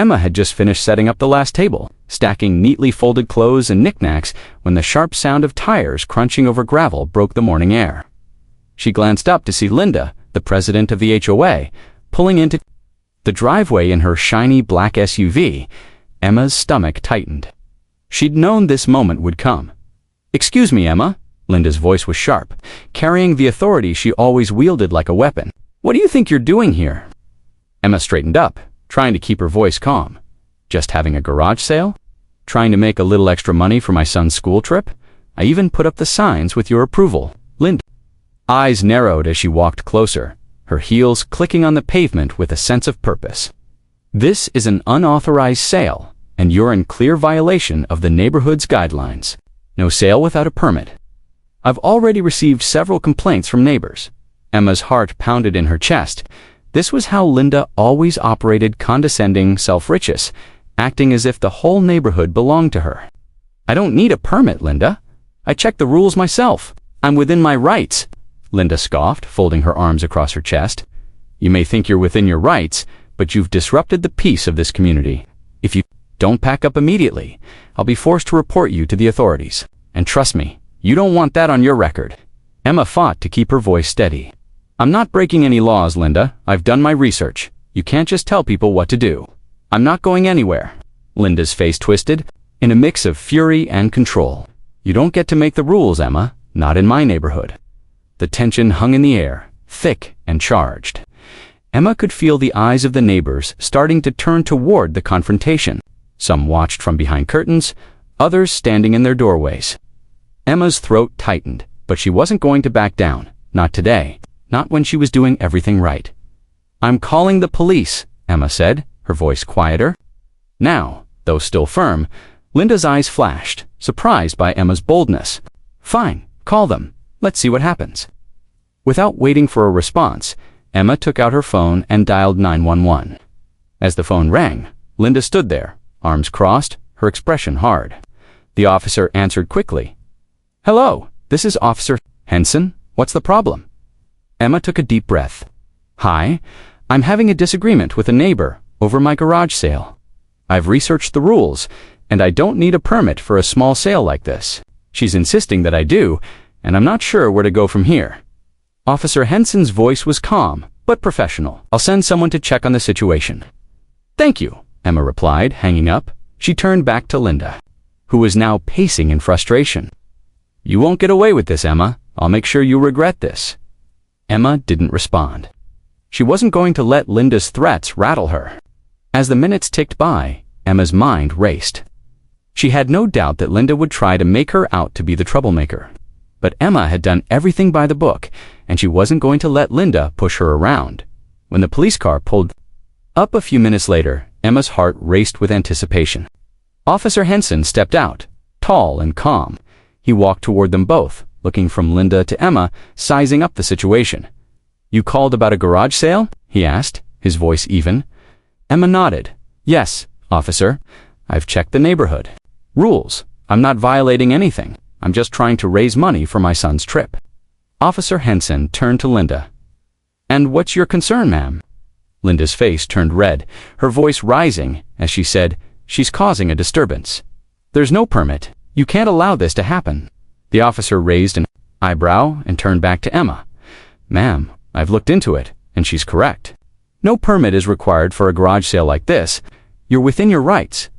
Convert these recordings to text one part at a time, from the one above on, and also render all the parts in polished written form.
Emma had just finished setting up the last table, stacking neatly folded clothes and knickknacks when the sharp sound of tires crunching over gravel broke the morning air. She glanced up to see Linda, the president of the HOA, pulling into the driveway in her shiny black SUV. Emma's stomach tightened. She'd known this moment would come. "Excuse me, Emma." Linda's voice was sharp, carrying the authority she always wielded like a weapon. "What do you think you're doing here?" Emma straightened up, trying to keep her voice calm. "Just having a garage sale? Trying to make a little extra money for my son's school trip? I even put up the signs with your approval." Linda's eyes narrowed as she walked closer, her heels clicking on the pavement with a sense of purpose. "This is an unauthorized sale, and you're in clear violation of the neighborhood's guidelines. No sale without a permit." "I've already received several complaints from neighbors." Emma's heart pounded in her chest. This was how Linda always operated, condescending, self-righteous, acting as if the whole neighborhood belonged to her. "I don't need a permit, Linda. I checked the rules myself. I'm within my rights." Linda scoffed, folding her arms across her chest. "You may think you're within your rights, but you've disrupted the peace of this community. If you don't pack up immediately, I'll be forced to report you to the authorities. And trust me, you don't want that on your record." Emma fought to keep her voice steady. "I'm not breaking any laws, Linda. I've done my research. You can't just tell people what to do." "I'm not going anywhere." Linda's face twisted, in a mix of fury and control. "You don't get to make the rules, Emma. Not in my neighborhood." The tension hung in the air, thick and charged. Emma could feel the eyes of the neighbors starting to turn toward the confrontation. Some watched from behind curtains, others standing in their doorways. Emma's throat tightened, but she wasn't going to back down. Not today. Not when she was doing everything right. "I'm calling the police," Emma said, her voice quieter. Now, though still firm, Linda's eyes flashed, surprised by Emma's boldness. "Fine, call them. Let's see what happens." Without waiting for a response, Emma took out her phone and dialed 911. As the phone rang, Linda stood there, arms crossed, her expression hard. The officer answered quickly. "Hello, this is Officer Henson. What's the problem?" Emma took a deep breath. "Hi, I'm having a disagreement with a neighbor over my garage sale. I've researched the rules, and I don't need a permit for a small sale like this. She's insisting that I do, and I'm not sure where to go from here." Officer Henson's voice was calm, but professional. "I'll send someone to check on the situation." "Thank you," Emma replied, hanging up. She turned back to Linda, who was now pacing in frustration. "You won't get away with this, Emma. I'll make sure you regret this." Emma didn't respond. She wasn't going to let Linda's threats rattle her. As the minutes ticked by, Emma's mind raced. She had no doubt that Linda would try to make her out to be the troublemaker. But Emma had done everything by the book, and she wasn't going to let Linda push her around. When the police car pulled up a few minutes later, Emma's heart raced with anticipation. Officer Henson stepped out, tall and calm. He walked toward them both, looking from Linda to Emma, sizing up the situation. "You called about a garage sale?" he asked, his voice even. Emma nodded. "Yes, officer. I've checked the neighborhood rules. I'm not violating anything. I'm just trying to raise money for my son's trip." Officer Henson turned to Linda. "And what's your concern, ma'am?" Linda's face turned red, her voice rising as she said, "She's causing a disturbance. There's no permit. You can't allow this to happen." The officer raised an eyebrow and turned back to Emma. "Ma'am, I've looked into it, and she's correct. No permit is required for a garage sale like this. You're within your rights."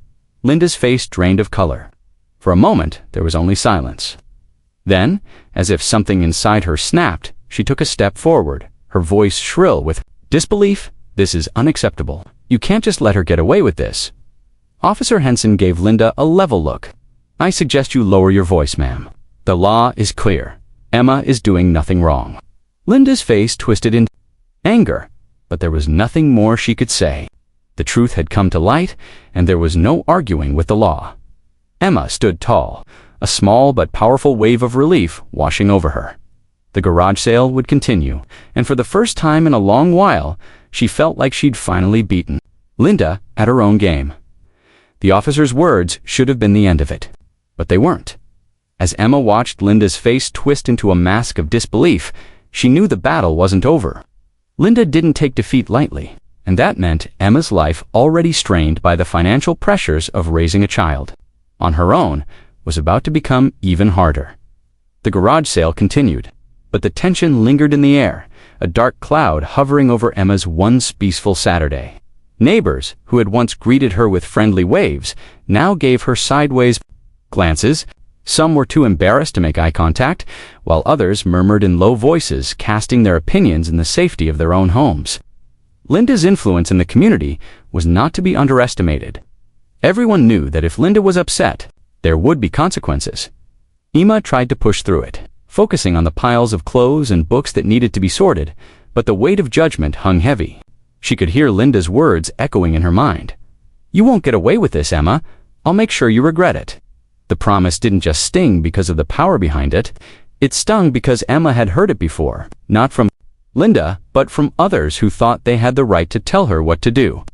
Linda's face drained of color. For a moment, there was only silence. Then, as if something inside her snapped, she took a step forward, her voice shrill with disbelief. "This is unacceptable. You can't just let her get away with this." Officer Henson gave Linda a level look. "I suggest you lower your voice, ma'am. The law is clear. Emma is doing nothing wrong." Linda's face twisted in anger, but there was nothing more she could say. The truth had come to light, and there was no arguing with the law. Emma stood tall, a small but powerful wave of relief washing over her. The garage sale would continue, and for the first time in a long while, she felt like she'd finally beaten Linda at her own game. The officer's words should have been the end of it, but they weren't. As Emma watched Linda's face twist into a mask of disbelief, she knew the battle wasn't over. Linda didn't take defeat lightly. and that meant Emma's life, already strained by the financial pressures of raising a child on her own, was about to become even harder. The garage sale continued, but the tension lingered in the air, a dark cloud hovering over Emma's once peaceful Saturday. Neighbors, who had once greeted her with friendly waves, now gave her sideways glances. Some were too embarrassed to make eye contact, while others murmured in low voices, casting their opinions in the safety of their own homes. Linda's influence in the community was not to be underestimated. Everyone knew that if Linda was upset, there would be consequences. Emma tried to push through it, focusing on the piles of clothes and books that needed to be sorted, but the weight of judgment hung heavy. She could hear Linda's words echoing in her mind. "You won't get away with this, Emma. I'll make sure you regret it." The promise didn't just sting because of the power behind it. It stung because Emma had heard it before, not from Linda, but from others who thought they had the right to tell her what to do.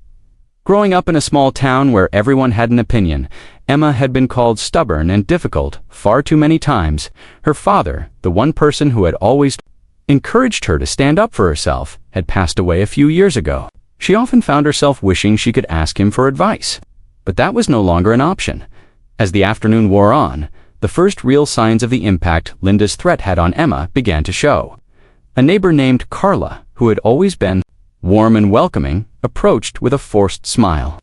Growing up in a small town where everyone had an opinion, Emma had been called stubborn and difficult far too many times. Her father, the one person who had always encouraged her to stand up for herself, had passed away a few years ago. She often found herself wishing she could ask him for advice, but that was no longer an option. As the afternoon wore on, the first real signs of the impact Linda's threat had on Emma began to show. A neighbor named Carla, who had always been warm and welcoming, approached with a forced smile.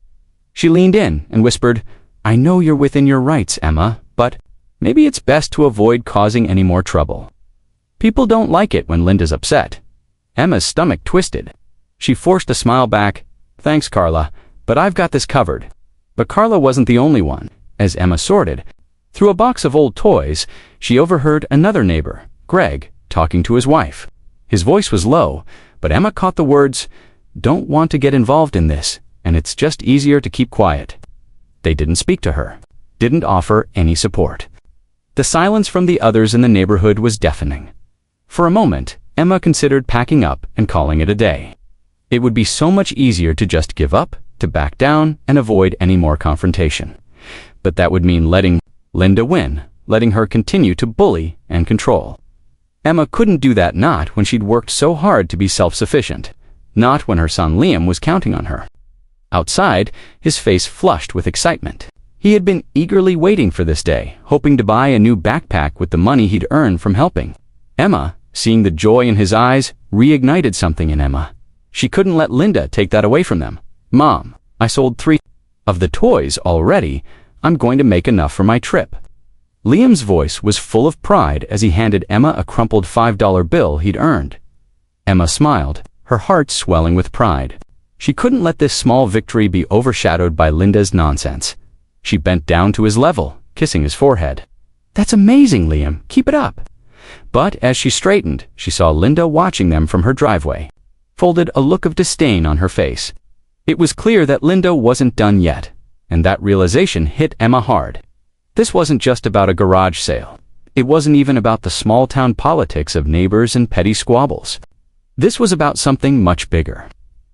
She leaned in and whispered, "I know you're within your rights, Emma, but maybe it's best to avoid causing any more trouble." People don't like it when Linda's upset. Emma's stomach twisted. She forced a smile back. "Thanks, Carla, but I've got this covered." But Carla wasn't the only one. As Emma sorted through a box of old toys, she overheard another neighbor, Greg, talking to his wife. His voice was low, but Emma caught the words, "Don't want to get involved in this, and it's just easier to keep quiet." They didn't speak to her, didn't offer any support. The silence from the others in the neighborhood was deafening. For a moment, Emma considered packing up and calling it a day. It would be so much easier to just give up, to back down, and avoid any more confrontation. But that would mean letting Linda win, letting her continue to bully and control. Emma couldn't do that, not when she'd worked so hard to be self-sufficient, not when her son Liam was counting on her. Outside, his face flushed with excitement. He had been eagerly waiting for this day, hoping to buy a new backpack with the money he'd earned from helping. Emma, seeing the joy in his eyes, reignited something in Emma. She couldn't let Linda take that away from them. "Mom, I sold 3 of the toys already. I'm going to make enough for my trip." Liam's voice was full of pride as he handed Emma a crumpled $5 bill he'd earned. Emma smiled, her heart swelling with pride. She couldn't let this small victory be overshadowed by Linda's nonsense. She bent down to his level, kissing his forehead. "That's amazing, Liam. Keep it up." But as she straightened, she saw Linda watching them from her driveway, folded a look of disdain on her face. It was clear that Linda wasn't done yet, and that realization hit Emma hard. This wasn't just about a garage sale. It wasn't even about the small-town politics of neighbors and petty squabbles. This was about something much bigger.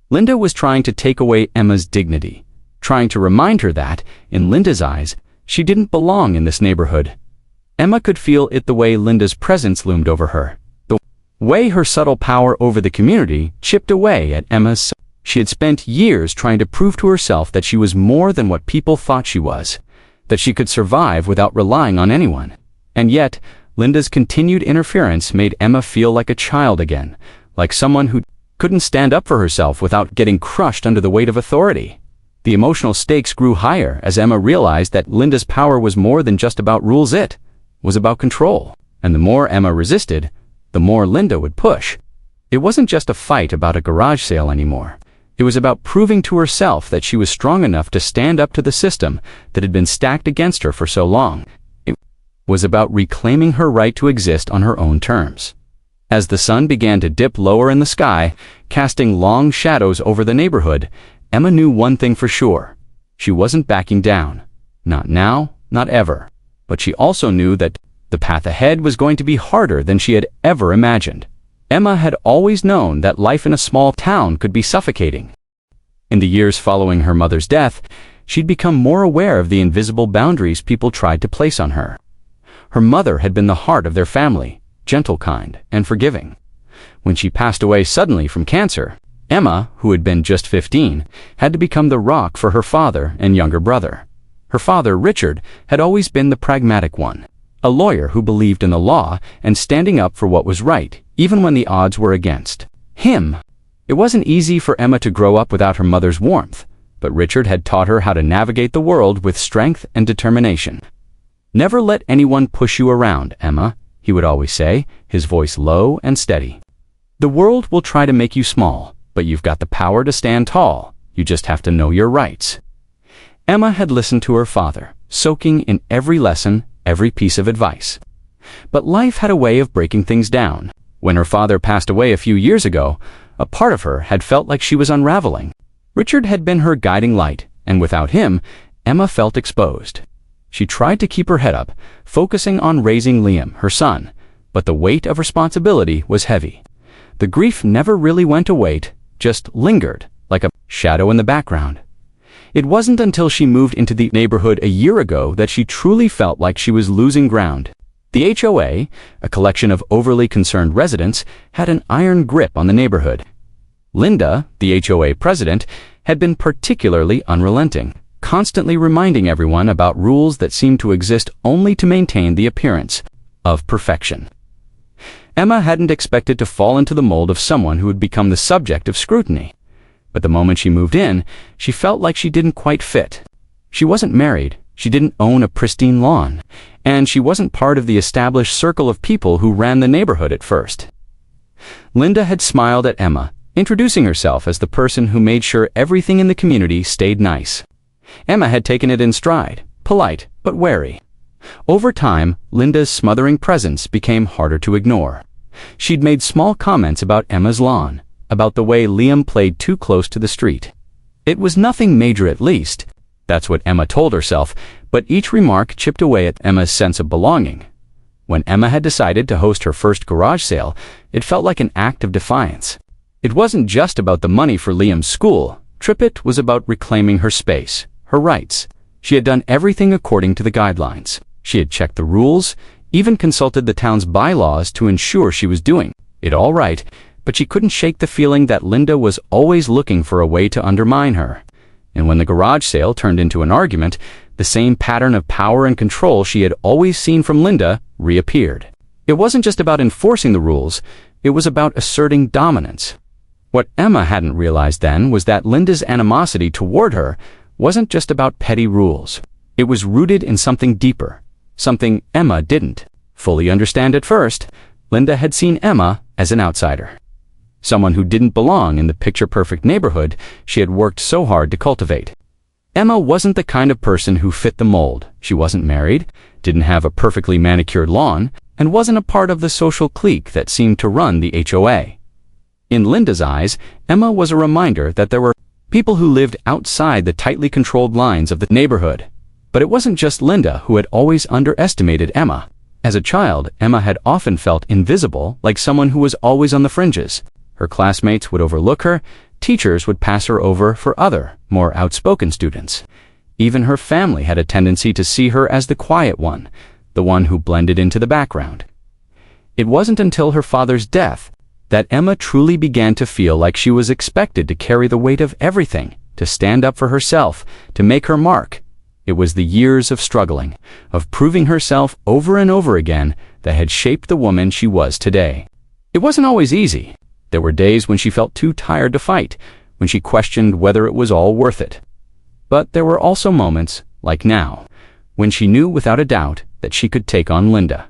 Linda was trying to take away Emma's dignity, trying to remind her that, in Linda's eyes, she didn't belong in this neighborhood. Emma could feel it the way Linda's presence loomed over her, the way her subtle power over the community chipped away at Emma's. She had spent years trying to prove to herself that she was more than what people thought she was, that she could survive without relying on anyone. And yet, Linda's continued interference made Emma feel like a child again, like someone who couldn't stand up for herself without getting crushed under the weight of authority. The emotional stakes grew higher as Emma realized that Linda's power was more than just about rules. It was about control. And the more Emma resisted, the more Linda would push. It wasn't just a fight about a garage sale anymore. It was about proving to herself that she was strong enough to stand up to the system that had been stacked against her for so long. It was about reclaiming her right to exist on her own terms. As the sun began to dip lower in the sky, casting long shadows over the neighborhood, Emma knew one thing for sure. She wasn't backing down. Not now, not ever. But she also knew that the path ahead was going to be harder than she had ever imagined. Emma had always known that life in a small town could be suffocating. In the years following her mother's death, she'd become more aware of the invisible boundaries people tried to place on her. Her mother had been the heart of their family, gentle, kind, and forgiving. When she passed away suddenly from cancer, Emma, who had been just 15, had to become the rock for her father and younger brother. Her father, Richard, had always been the pragmatic one, a lawyer who believed in the law and standing up for what was right, even when the odds were against him. It wasn't easy for Emma to grow up without her mother's warmth, but Richard had taught her how to navigate the world with strength and determination. "Never let anyone push you around, Emma," he would always say, his voice low and steady. "The world will try to make you small, but you've got the power to stand tall. You just have to know your rights." Emma had listened to her father, soaking in every lesson, every piece of advice. But life had a way of breaking things down. When her father passed away a few years ago, a part of her had felt like she was unraveling. Richard had been her guiding light, and without him, Emma felt exposed. She tried to keep her head up, focusing on raising Liam, her son, but the weight of responsibility was heavy. The grief never really went away, just lingered, like a shadow in the background. It wasn't until she moved into the neighborhood a year ago that she truly felt like she was losing ground. The HOA, a collection of overly concerned residents, had an iron grip on the neighborhood. Linda, the HOA president, had been particularly unrelenting, constantly reminding everyone about rules that seemed to exist only to maintain the appearance of perfection. Emma hadn't expected to fall into the mold of someone who would become the subject of scrutiny. But the moment she moved in, she felt like she didn't quite fit. She wasn't married, she didn't own a pristine lawn, and she wasn't part of the established circle of people who ran the neighborhood at first. Linda had smiled at Emma, introducing herself as the person who made sure everything in the community stayed nice. Emma had taken it in stride, polite but wary. Over time, Linda's smothering presence became harder to ignore. She'd made small comments about Emma's lawn, about the way Liam played too close to the street. It was nothing major, at least. That's what Emma told herself, but each remark chipped away at Emma's sense of belonging. When Emma had decided to host her first garage sale, it felt like an act of defiance. It wasn't just about the money for Liam's school. It was about reclaiming her space, her rights. She had done everything according to the guidelines. She had checked the rules, even consulted the town's bylaws to ensure she was doing it all right, but she couldn't shake the feeling that Linda was always looking for a way to undermine her. And when the garage sale turned into an argument, the same pattern of power and control she had always seen from Linda reappeared. It wasn't just about enforcing the rules, it was about asserting dominance. What Emma hadn't realized then was that Linda's animosity toward her wasn't just about petty rules. It was rooted in something deeper, something Emma didn't fully understand at first. Linda had seen Emma as an outsider, someone who didn't belong in the picture-perfect neighborhood she had worked so hard to cultivate. Emma wasn't the kind of person who fit the mold. She wasn't married, didn't have a perfectly manicured lawn, and wasn't a part of the social clique that seemed to run the HOA. In Linda's eyes, Emma was a reminder that there were people who lived outside the tightly controlled lines of the neighborhood. But it wasn't just Linda who had always underestimated Emma. As a child, Emma had often felt invisible, like someone who was always on the fringes. Her classmates would overlook her, teachers would pass her over for other, more outspoken students. Even her family had a tendency to see her as the quiet one, the one who blended into the background. It wasn't until her father's death that Emma truly began to feel like she was expected to carry the weight of everything, to stand up for herself, to make her mark. It was the years of struggling, of proving herself over and over again, that had shaped the woman she was today. It wasn't always easy. There were days when she felt too tired to fight, when she questioned whether it was all worth it. But there were also moments, like now, when she knew without a doubt that she could take on Linda.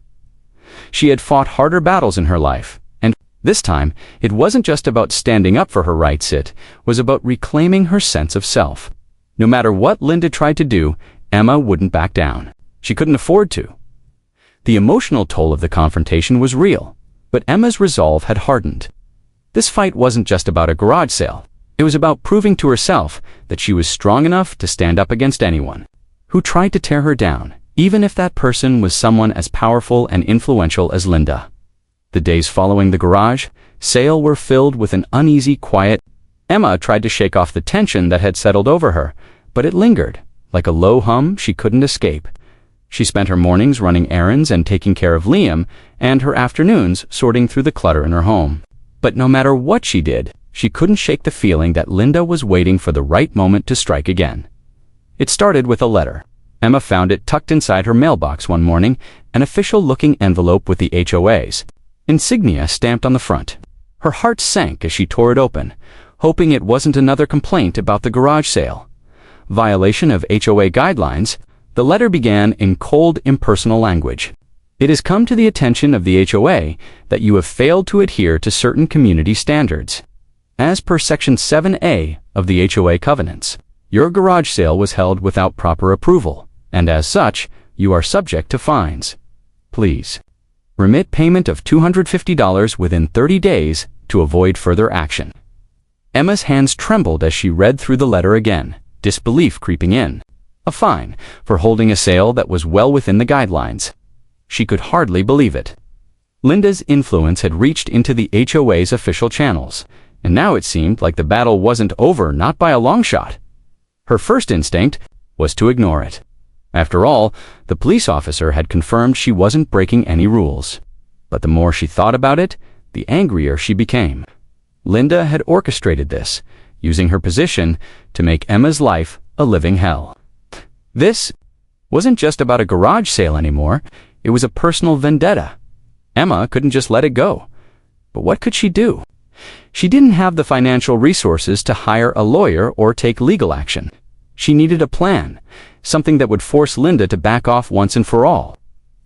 She had fought harder battles in her life, and this time, it wasn't just about standing up for her rights, it was about reclaiming her sense of self. No matter what Linda tried to do, Emma wouldn't back down. She couldn't afford to. The emotional toll of the confrontation was real, but Emma's resolve had hardened. This fight wasn't just about a garage sale. It was about proving to herself that she was strong enough to stand up against anyone who tried to tear her down, even if that person was someone as powerful and influential as Linda. The days following the garage sale were filled with an uneasy quiet. Emma tried to shake off the tension that had settled over her, but it lingered, like a low hum she couldn't escape. She spent her mornings running errands and taking care of Liam, and her afternoons sorting through the clutter in her home. But no matter what she did, she couldn't shake the feeling that Linda was waiting for the right moment to strike again. It started with a letter. Emma found it tucked inside her mailbox one morning, an official-looking envelope with the HOA's insignia stamped on the front. Her heart sank as she tore it open, hoping it wasn't another complaint about the garage sale. Violation of HOA guidelines, the letter began in cold, impersonal language. It has come to the attention of the HOA that you have failed to adhere to certain community standards. As per Section 7A of the HOA covenants, your garage sale was held without proper approval, and as such, you are subject to fines. Please remit payment of $250 within 30 days to avoid further action. Emma's hands trembled as she read through the letter again, disbelief creeping in. A fine for holding a sale that was well within the guidelines. She could hardly believe it. Linda's influence had reached into the HOA's official channels, and now it seemed like the battle wasn't over, not by a long shot. Her first instinct was to ignore it. After all, the police officer had confirmed she wasn't breaking any rules. But the more she thought about it, the angrier she became. Linda had orchestrated this, using her position to make Emma's life a living hell. This wasn't just about a garage sale anymore. It was a personal vendetta. Emma couldn't just let it go. But what could she do? She didn't have the financial resources to hire a lawyer or take legal action. She needed a plan, something that would force Linda to back off once and for all.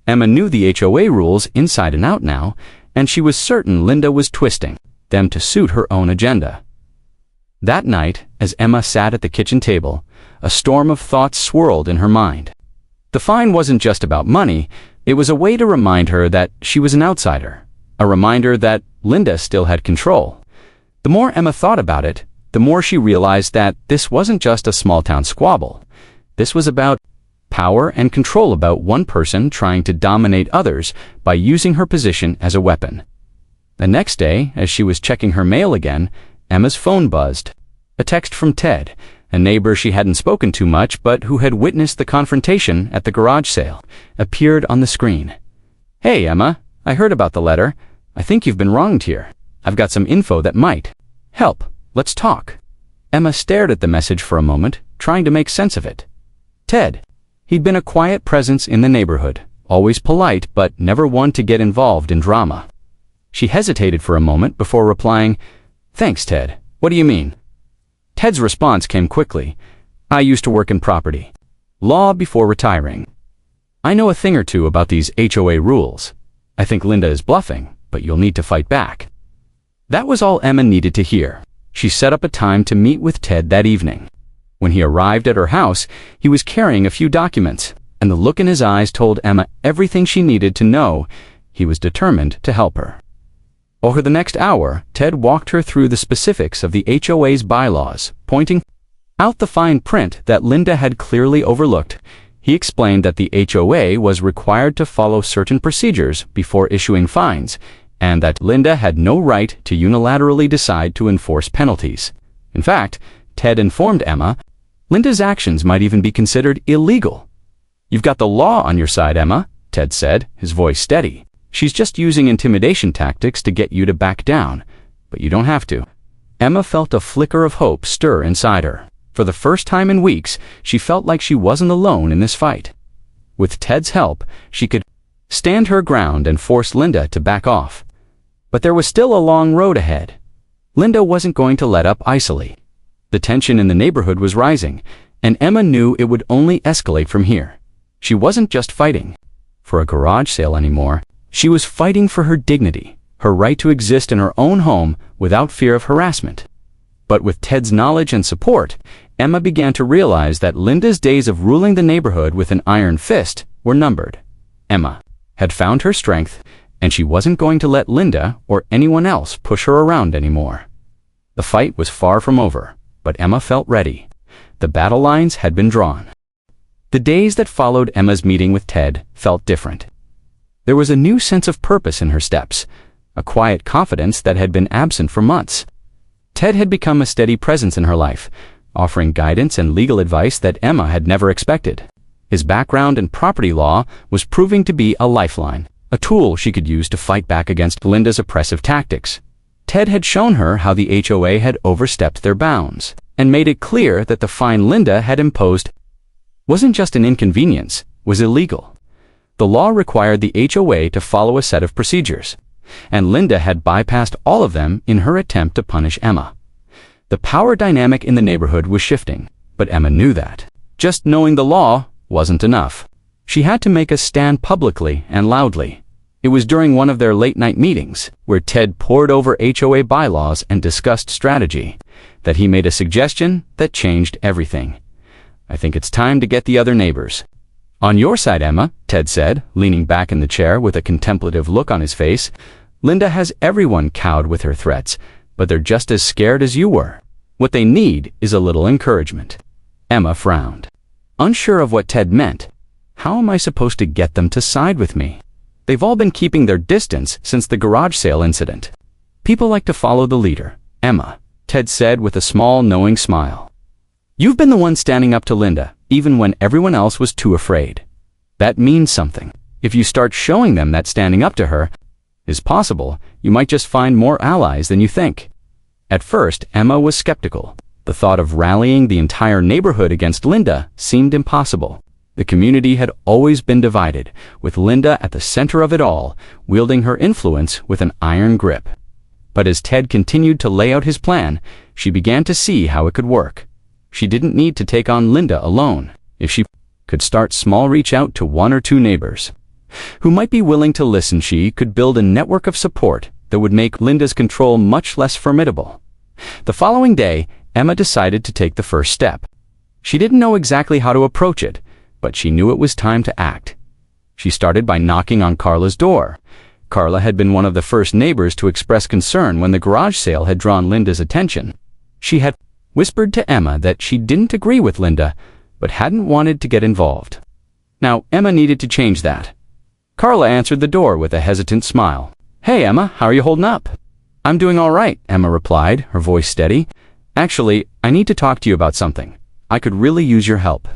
Emma knew the HOA rules inside and out now, and she was certain Linda was twisting them to suit her own agenda. That night, as Emma sat at the kitchen table, a storm of thoughts swirled in her mind. The fine wasn't just about money, it was a way to remind her that she was an outsider, a reminder that Linda still had control. The more Emma thought about it, the more she realized that this wasn't just a small-town squabble. This was about power and control, about one person trying to dominate others by using her position as a weapon. The next day, as she was checking her mail again, Emma's phone buzzed. A text from Ted, a neighbor she hadn't spoken to much but who had witnessed the confrontation at the garage sale, appeared on the screen. "Hey, Emma, I heard about the letter. I think you've been wronged here. I've got some info that might help. Let's talk." Emma stared at the message for a moment, trying to make sense of it. Ted. He'd been a quiet presence in the neighborhood, always polite but never one to get involved in drama. She hesitated for a moment before replying, "Thanks, Ted. What do you mean?" Ted's response came quickly. "I used to work in property law before retiring. I know a thing or two about these HOA rules. I think Linda is bluffing, but you'll need to fight back." That was all Emma needed to hear. She set up a time to meet with Ted that evening. When he arrived at her house, he was carrying a few documents, and the look in his eyes told Emma everything she needed to know. He was determined to help her. Over the next hour, Ted walked her through the specifics of the HOA's bylaws, pointing out the fine print that Linda had clearly overlooked. He explained that the HOA was required to follow certain procedures before issuing fines, and that Linda had no right to unilaterally decide to enforce penalties. In fact, Ted informed Emma, Linda's actions might even be considered illegal. "You've got the law on your side, Emma," Ted said, his voice steady. "She's just using intimidation tactics to get you to back down, but you don't have to." Emma felt a flicker of hope stir inside her. For the first time in weeks, she felt like she wasn't alone in this fight. With Ted's help, she could stand her ground and force Linda to back off. But there was still a long road ahead. Linda wasn't going to let up easily. The tension in the neighborhood was rising, and Emma knew it would only escalate from here. She wasn't just fighting for a garage sale anymore. She was fighting for her dignity, her right to exist in her own home without fear of harassment. But with Ted's knowledge and support, Emma began to realize that Linda's days of ruling the neighborhood with an iron fist were numbered. Emma had found her strength, and she wasn't going to let Linda or anyone else push her around anymore. The fight was far from over, but Emma felt ready. The battle lines had been drawn. The days that followed Emma's meeting with Ted felt different. There was a new sense of purpose in her steps, a quiet confidence that had been absent for months. Ted had become a steady presence in her life, offering guidance and legal advice that Emma had never expected. His background in property law was proving to be a lifeline, a tool she could use to fight back against Linda's oppressive tactics. Ted had shown her how the HOA had overstepped their bounds and made it clear that the fine Linda had imposed wasn't just an inconvenience, was illegal. The law required the HOA to follow a set of procedures, and Linda had bypassed all of them in her attempt to punish Emma. The power dynamic in the neighborhood was shifting, but Emma knew that. Just knowing the law wasn't enough. She had to make a stand publicly and loudly. It was during one of their late-night meetings, where Ted pored over HOA bylaws and discussed strategy, that he made a suggestion that changed everything. "I think it's time to get the other neighbors." "On your side, Emma," Ted said, leaning back in the chair with a contemplative look on his face. "Linda has everyone cowed with her threats, but they're just as scared as you were. What they need is a little encouragement." Emma frowned. Unsure of what Ted meant. How am I supposed to get them to side with me? They've all been keeping their distance since the garage sale incident. "People like to follow the leader, Emma," Ted said with a small, knowing smile. "You've been the one standing up to Linda, even when everyone else was too afraid. That means something. If you start showing them that standing up to her is possible, you might just find more allies than you think." At first, Emma was skeptical. The thought of rallying the entire neighborhood against Linda seemed impossible. The community had always been divided, with Linda at the center of it all, wielding her influence with an iron grip. But as Ted continued to lay out his plan, she began to see how it could work. She didn't need to take on Linda alone. If she could start small, reach out to one or two neighbors who might be willing to listen, she could build a network of support that would make Linda's control much less formidable. The following day, Emma decided to take the first step. She didn't know exactly how to approach it, but she knew it was time to act. She started by knocking on Carla's door. Carla had been one of the first neighbors to express concern when the garage sale had drawn Linda's attention. She had whispered to Emma that she didn't agree with Linda, but hadn't wanted to get involved. Now, Emma needed to change that. Carla answered the door with a hesitant smile. "Hey, Emma, how are you holding up?" "I'm doing all right," Emma replied, her voice steady. "Actually, I need to talk to you about something. I could really use your help."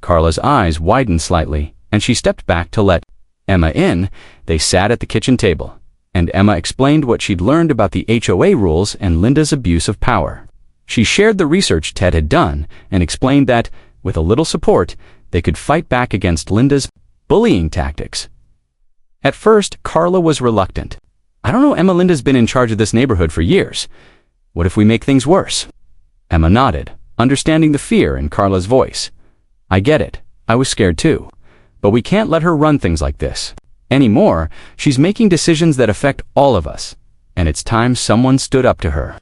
Carla's eyes widened slightly, and she stepped back to let Emma in. They sat at the kitchen table, and Emma explained what she'd learned about the HOA rules and Linda's abuse of power. She shared the research Ted had done and explained that, with a little support, they could fight back against Linda's bullying tactics. At first, Carla was reluctant. "I don't know, Emma. Linda's been in charge of this neighborhood for years. What if we make things worse?" Emma nodded, understanding the fear in Carla's voice. "I get it. I was scared too. But we can't let her run things like this anymore. She's making decisions that affect all of us, and it's time someone stood up to her."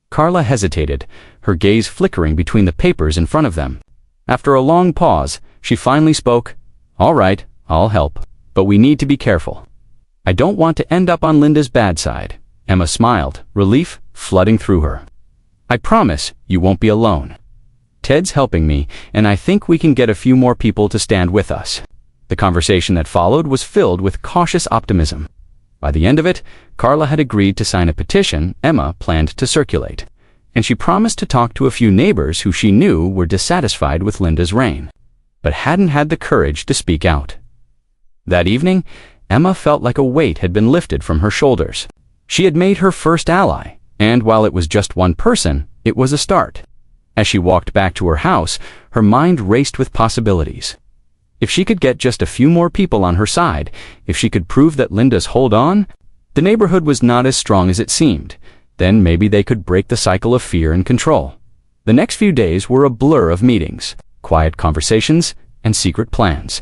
Carla hesitated, her gaze flickering between the papers in front of them. After a long pause, she finally spoke. "All right, I'll help, but we need to be careful. I don't want to end up on Linda's bad side." Emma smiled, relief flooding through her. "I promise you won't be alone. Ted's helping me, and I think we can get a few more people to stand with us." The conversation that followed was filled with cautious optimism. By the end of it, Carla had agreed to sign a petition Emma planned to circulate, and she promised to talk to a few neighbors who she knew were dissatisfied with Linda's reign, but hadn't had the courage to speak out. That evening, Emma felt like a weight had been lifted from her shoulders. She had made her first ally, and while it was just one person, it was a start. As she walked back to her house, her mind raced with possibilities. If she could get just a few more people on her side, if she could prove that Linda's hold on, the neighborhood was not as strong as it seemed, then maybe they could break the cycle of fear and control. The next few days were a blur of meetings, quiet conversations, and secret plans.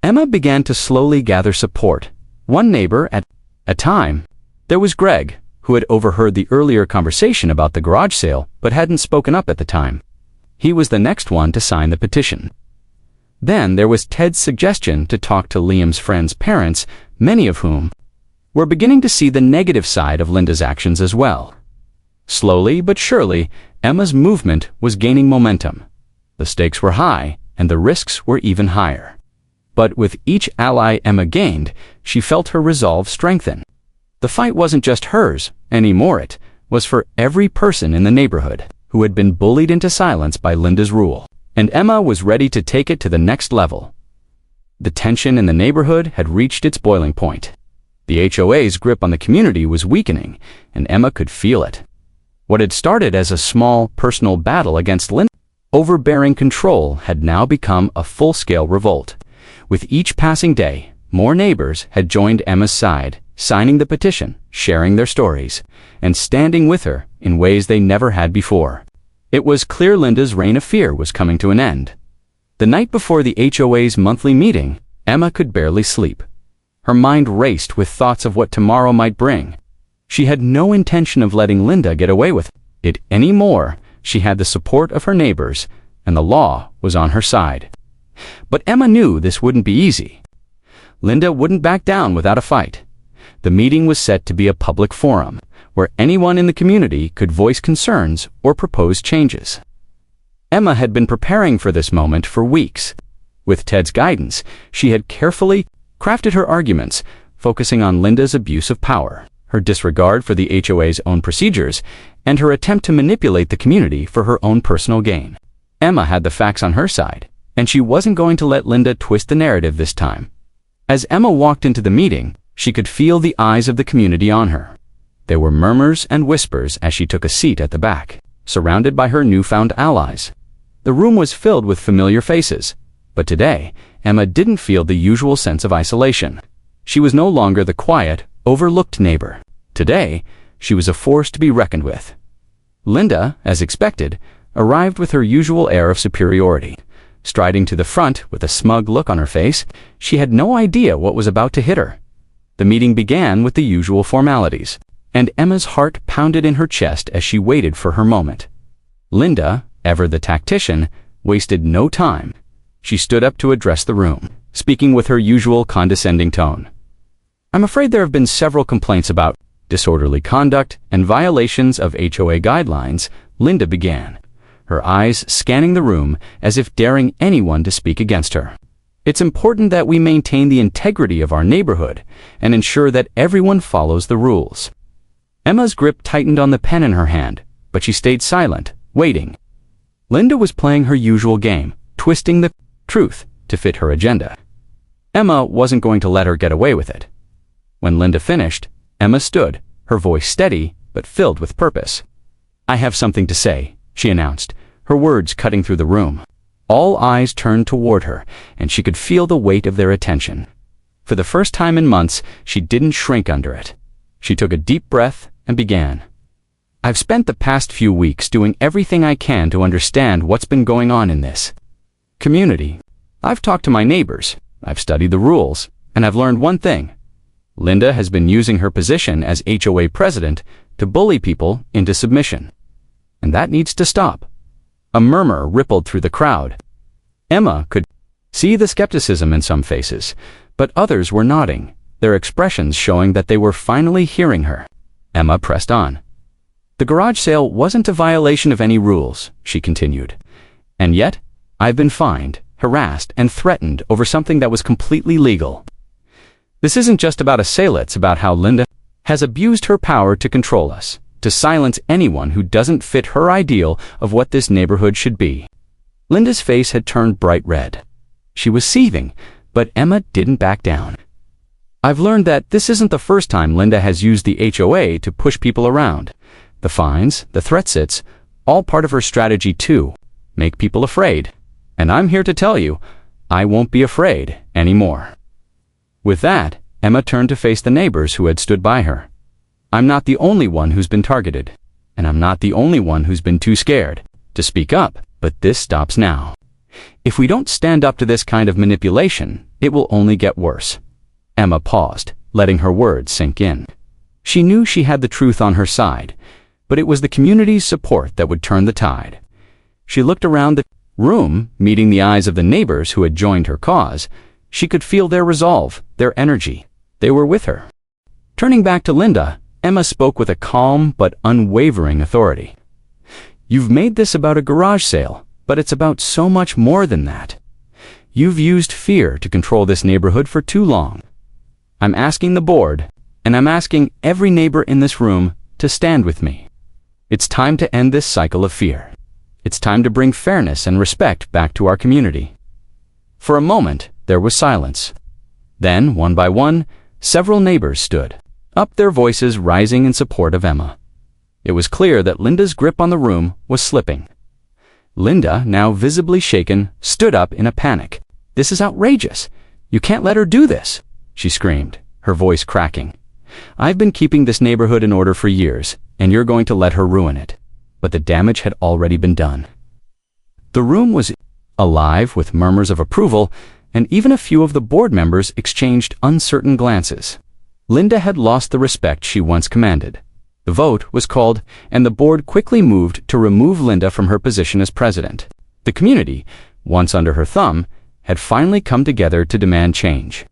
Emma began to slowly gather support, one neighbor at a time. There was Greg, who had overheard the earlier conversation about the garage sale but hadn't spoken up at the time. He was the next one to sign the petition. Then there was Ted's suggestion to talk to Liam's friends' parents, many of whom were beginning to see the negative side of Linda's actions as well. Slowly but surely, Emma's movement was gaining momentum. The stakes were high, and the risks were even higher. But with each ally Emma gained, she felt her resolve strengthen. The fight wasn't just hers anymore, it was for every person in the neighborhood who had been bullied into silence by Linda's rule, and Emma was ready to take it to the next level. The tension in the neighborhood had reached its boiling point. The HOA's grip on the community was weakening, and Emma could feel it. What had started as a small, personal battle against Linda's overbearing control had now become a full-scale revolt. With each passing day, more neighbors had joined Emma's side, signing the petition, sharing their stories, and standing with her in ways they never had before. It was clear Linda's reign of fear was coming to an end. The night before the HOA's monthly meeting, Emma could barely sleep. Her mind raced with thoughts of what tomorrow might bring. She had no intention of letting Linda get away with it anymore. She had the support of her neighbors, and the law was on her side. But Emma knew this wouldn't be easy. Linda wouldn't back down without a fight. The meeting was set to be a public forum, where anyone in the community could voice concerns or propose changes. Emma had been preparing for this moment for weeks. With Ted's guidance, she had carefully crafted her arguments, focusing on Linda's abuse of power, her disregard for the HOA's own procedures, and her attempt to manipulate the community for her own personal gain. Emma had the facts on her side, and she wasn't going to let Linda twist the narrative this time. As Emma walked into the meeting, she could feel the eyes of the community on her. There were murmurs and whispers as she took a seat at the back, surrounded by her newfound allies. The room was filled with familiar faces, but today, Emma didn't feel the usual sense of isolation. She was no longer the quiet, overlooked neighbor. Today, she was a force to be reckoned with. Linda, as expected, arrived with her usual air of superiority. Striding to the front with a smug look on her face, she had no idea what was about to hit her. The meeting began with the usual formalities, and Emma's heart pounded in her chest as she waited for her moment. Linda, ever the tactician, wasted no time. She stood up to address the room, speaking with her usual condescending tone. "I'm afraid there have been several complaints about disorderly conduct and violations of HOA guidelines," Linda began, her eyes scanning the room as if daring anyone to speak against her. "It's important that we maintain the integrity of our neighborhood and ensure that everyone follows the rules." Emma's grip tightened on the pen in her hand, but she stayed silent, waiting. Linda was playing her usual game, twisting the truth to fit her agenda. Emma wasn't going to let her get away with it. When Linda finished, Emma stood, her voice steady but filled with purpose. "I have something to say," she announced, her words cutting through the room. All eyes turned toward her, and she could feel the weight of their attention. For the first time in months, she didn't shrink under it. She took a deep breath and began. "I've spent the past few weeks doing everything I can to understand what's been going on in this community. I've talked to my neighbors, I've studied the rules, and I've learned one thing. Linda has been using her position as HOA president to bully people into submission. And that needs to stop." A murmur rippled through the crowd. Emma could see the skepticism in some faces, but others were nodding, their expressions showing that they were finally hearing her. Emma pressed on. "The garage sale wasn't a violation of any rules," she continued. "And yet, I've been fined, harassed, and threatened over something that was completely legal. This isn't just about a sale, it's about how Linda has abused her power to control us, to silence anyone who doesn't fit her ideal of what this neighborhood should be." Linda's face had turned bright red. She was seething, but Emma didn't back down. "I've learned that this isn't the first time Linda has used the HOA to push people around. The fines, the threats, all part of her strategy too, make people afraid. And I'm here to tell you, I won't be afraid anymore." With that, Emma turned to face the neighbors who had stood by her. "I'm not the only one who's been targeted, and I'm not the only one who's been too scared to speak up, but this stops now. If we don't stand up to this kind of manipulation, it will only get worse." Emma paused, letting her words sink in. She knew she had the truth on her side, but it was the community's support that would turn the tide. She looked around the room, meeting the eyes of the neighbors who had joined her cause. She could feel their resolve, their energy. They were with her. Turning back to Linda, Emma spoke with a calm but unwavering authority. "You've made this about a garage sale, but it's about so much more than that. You've used fear to control this neighborhood for too long. I'm asking the board, and I'm asking every neighbor in this room to stand with me. It's time to end this cycle of fear. It's time to bring fairness and respect back to our community." For a moment, there was silence. Then, one by one, Several neighbors stood up, their voices rising in support of Emma. It was clear that Linda's grip on the room was slipping. Linda, now visibly shaken, stood up in a panic. "This is outrageous. You can't let her do this," she screamed, her voice cracking. "I've been keeping this neighborhood in order for years, and you're going to let her ruin it." But the damage had already been done. The room was alive with murmurs of approval, and even a few of the board members exchanged uncertain glances. Linda had lost the respect she once commanded. The vote was called, and the board quickly moved to remove Linda from her position as president. The community, once under her thumb, had finally come together to demand change.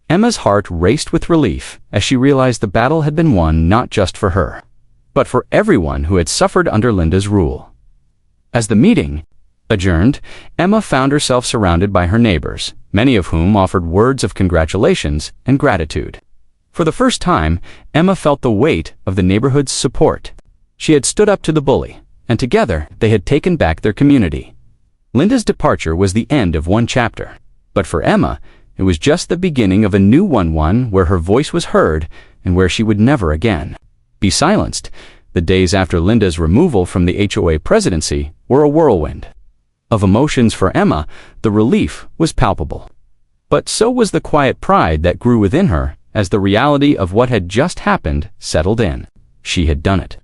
Emma's heart raced with relief as she realized the battle had been won not just for her, but for everyone who had suffered under Linda's rule. As the meeting adjourned, Emma found herself surrounded by her neighbors, many of whom offered words of congratulations and gratitude. For the first time, Emma felt the weight of the neighborhood's support. She had stood up to the bully, and together they had taken back their community. Linda's departure was the end of one chapter, but for Emma, it was just the beginning of a new one where her voice was heard and where she would never again be silenced. The days after Linda's removal from the HOA presidency were a whirlwind of emotions for Emma. The relief was palpable, but so was the quiet pride that grew within her as the reality of what had just happened settled in. She had done it.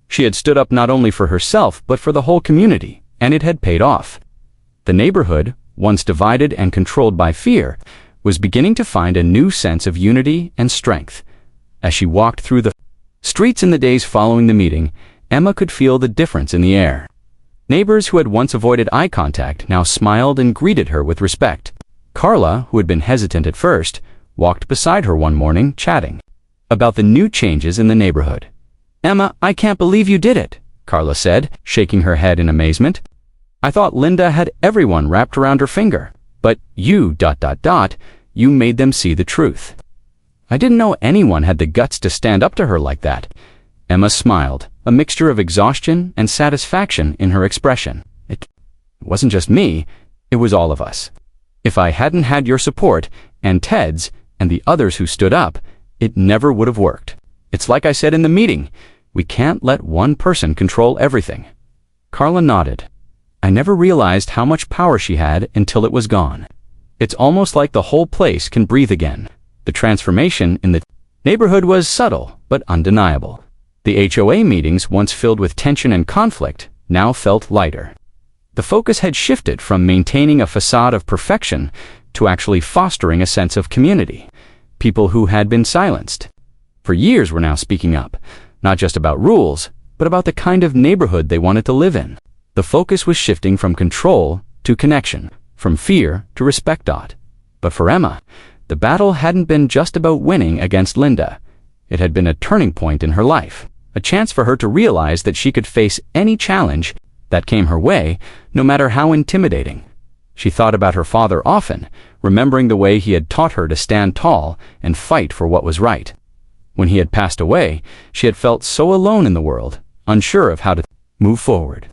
She had stood up not only for herself but for the whole community, and it had paid off. The neighborhood, once divided and controlled by fear, was beginning to find a new sense of unity and strength. As she walked through the streets in the days following the meeting, Emma could feel the difference in the air. Neighbors who had once avoided eye contact now smiled and greeted her with respect. Carla, who had been hesitant at first, walked beside her one morning, chatting about the new changes in the neighborhood. "Emma, I can't believe you did it," Carla said, shaking her head in amazement. "I thought Linda had everyone wrapped around her finger, but you ... you made them see the truth." "I didn't know anyone had the guts to stand up to her like that." Emma smiled, a mixture of exhaustion and satisfaction in her expression. It wasn't just me, it was all of us. If I hadn't had your support, and Ted's, and the others who stood up, it never would have worked. It's like I said in the meeting, we can't let one person control everything. Carla nodded. I never realized how much power she had until it was gone. It's almost like the whole place can breathe again. The transformation in the neighborhood was subtle but undeniable. The HOA meetings, once filled with tension and conflict, now felt lighter. The focus had shifted from maintaining a facade of perfection to actually fostering a sense of community. People who had been silenced for years were now speaking up, not just about rules, but about the kind of neighborhood they wanted to live in. The focus was shifting from control to connection, from fear to respect. But for Emma, the battle hadn't been just about winning against Linda. It had been a turning point in her life, a chance for her to realize that she could face any challenge that came her way, no matter how intimidating. She thought about her father often, remembering the way he had taught her to stand tall and fight for what was right. When he had passed away, she had felt so alone in the world, unsure of how to move forward.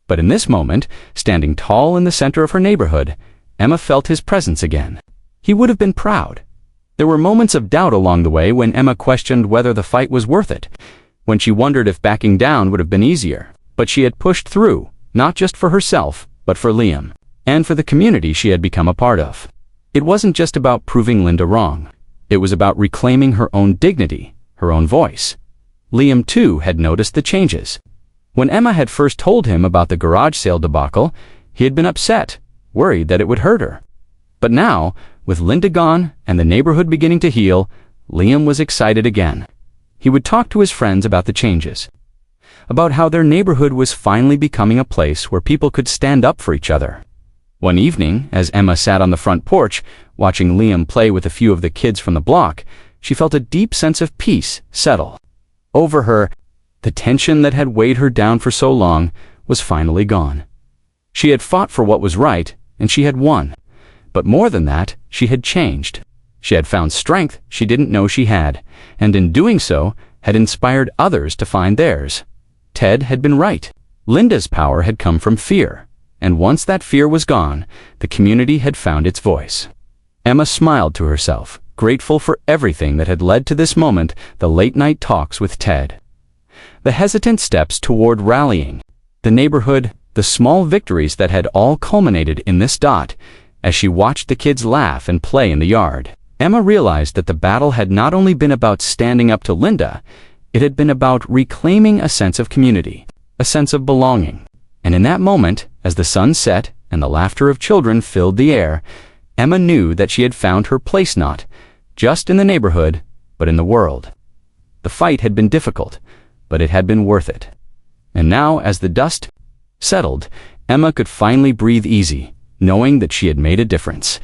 But in this moment, standing tall in the center of her neighborhood, Emma felt his presence again. He would have been proud. There were moments of doubt along the way when Emma questioned whether the fight was worth it, when she wondered if backing down would have been easier. But she had pushed through, not just for herself, but for Liam, and for the community she had become a part of. It wasn't just about proving Linda wrong. It was about reclaiming her own dignity, her own voice. Liam, too, had noticed the changes. When Emma had first told him about the garage sale debacle, he had been upset, worried that it would hurt her. But now, with Linda gone and the neighborhood beginning to heal, Liam was excited again. He would talk to his friends about the changes, about how their neighborhood was finally becoming a place where people could stand up for each other. One evening, as Emma sat on the front porch, watching Liam play with a few of the kids from the block, she felt a deep sense of peace settle over her. The tension that had weighed her down for so long was finally gone. She had fought for what was right, and she had won. But more than that, she had changed. She had found strength she didn't know she had, and in doing so, had inspired others to find theirs. Ted had been right. Linda's power had come from fear, and once that fear was gone, the community had found its voice. Emma smiled to herself, grateful for everything that had led to this moment, the late-night talks with Ted. The hesitant steps toward rallying, the neighborhood, the small victories that had all culminated in this dot. As she watched the kids laugh and play in the yard, Emma realized that the battle had not only been about standing up to Linda, it had been about reclaiming a sense of community, a sense of belonging. And in that moment, as the sun set and the laughter of children filled the air, Emma knew that she had found her place, not just in the neighborhood, but in the world. The fight had been difficult, but it had been worth it. And now, as the dust settled, Emma could finally breathe easy, knowing that she had made a difference.